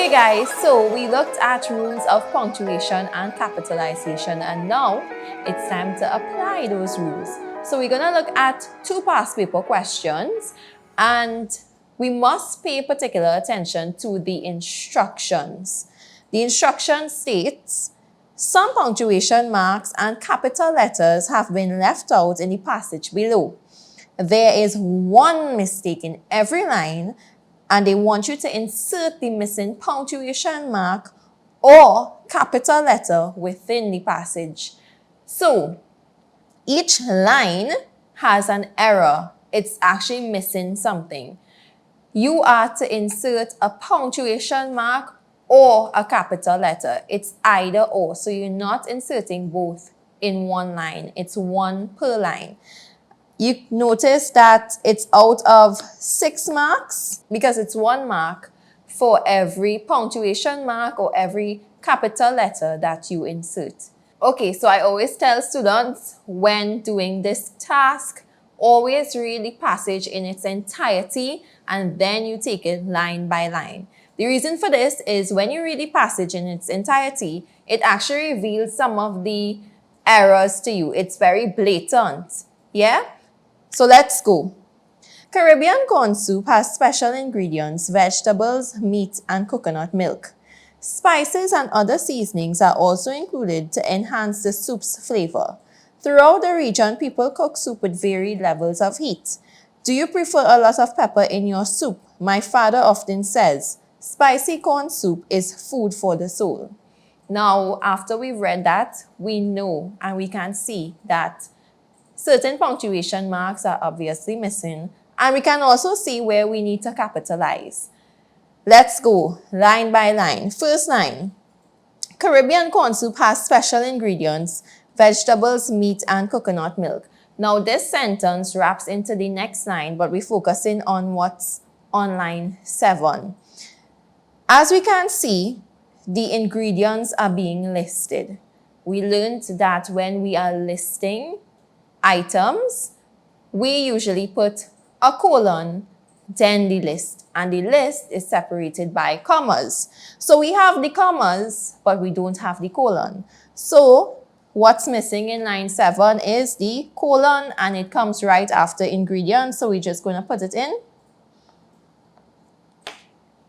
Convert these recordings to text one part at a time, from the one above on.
Okay guys, so we looked at rules of punctuation and capitalization, and now it's time to apply those rules. So we're gonna look at two past paper questions, and we must pay particular attention to the instructions. The instruction states, some punctuation marks and capital letters have been left out in the passage below. There is one mistake in every line, and they want you to insert the missing punctuation mark or capital letter within the passage. So each line has an error. It's actually missing something. You are to insert a punctuation mark or a capital letter. It's either or. So you're not inserting both in one line. It's one per line. You notice that it's out of 6 marks because it's 1 mark for every punctuation mark or every capital letter that you insert. Okay, so I always tell students when doing this task, always read the passage in its entirety and then you take it line by line. The reason for this is when you read the passage in its entirety, it actually reveals some of the errors to you. It's very blatant. Yeah? So let's go. Caribbean corn soup has special ingredients, vegetables, meat, and coconut milk. Spices and other seasonings are also included to enhance the soup's flavor. Throughout the region, people cook soup with varied levels of heat. Do you prefer a lot of pepper in your soup? My father often says, spicy corn soup is food for the soul. Now, after we've read that, we know and we can see that certain punctuation marks are obviously missing, and we can also see where we need to capitalize. Let's go line by line. First line, Caribbean corn soup has special ingredients, vegetables, meat, and coconut milk. Now this sentence wraps into the next line, but we're focusing on what's on line 7. As we can see, the ingredients are being listed. We learned that when we are listing items, we usually put a colon, then the list, and the list is separated by commas. So we have the commas, but we don't have the colon. So what's missing in line 7 is the colon, and it comes right after ingredients, so we're just going to put it in.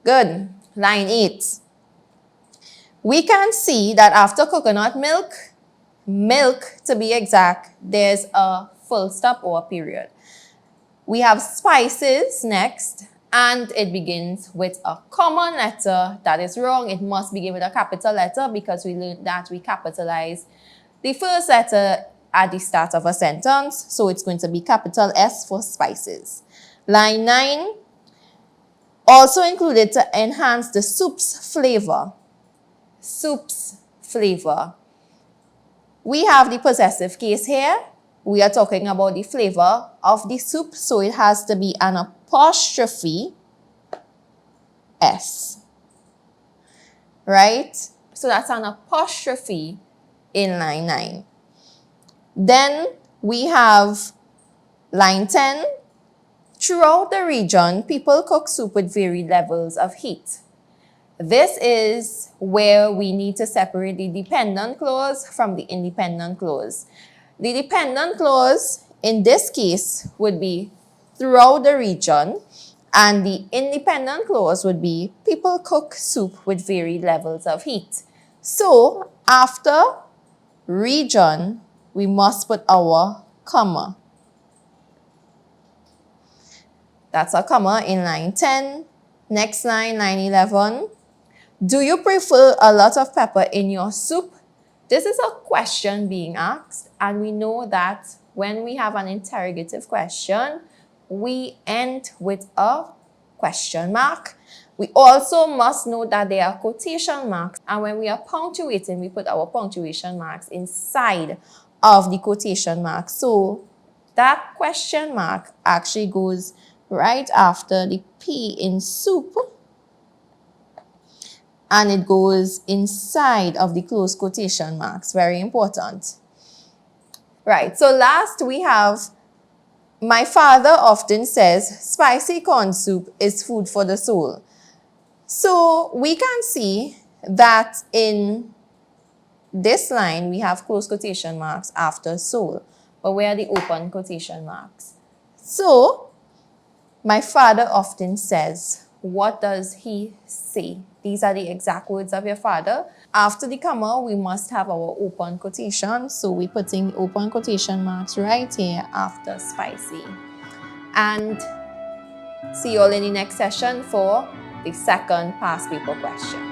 Good. Line 8. We can see that after coconut milk to be exact, there's a full stop or a period. We have spices next, and it begins with a common letter. That is wrong. It must begin with a capital letter because we learned that we capitalize the first letter at the start of a sentence. So it's going to be capital S for spices. Line 9, also included to enhance the soup's flavor. Soup's flavor. We have the possessive case here. We are talking about the flavor of the soup, so it has to be an apostrophe S. Right? So that's an apostrophe in line 9. Then we have line 10. Throughout the region, people cook soup with varied levels of heat. This is where we need to separate the dependent clause from the independent clause. The dependent clause in this case would be throughout the region, and the independent clause would be people cook soup with varied levels of heat. So after region, we must put our comma. That's a comma in line 10. Next line, line 11. Do you prefer a lot of pepper in your soup? This is a question being asked, and we know that when we have an interrogative question, we end with a question mark. We also must note that there are quotation marks, and when we are punctuating, we put our punctuation marks inside of the quotation marks. So that question mark actually goes right after the P in soup, and it goes inside of the close quotation marks. Very important. Right, so last we have, my father often says, spicy corn soup is food for the soul. So we can see that in this line, we have close quotation marks after soul, but where are the open quotation marks? So my father often says, what does he say? These are the exact words of your father. After the comma, we must have our open quotation. So we're putting open quotation marks right here after spicy. And see you all in the next session for the second past paper question.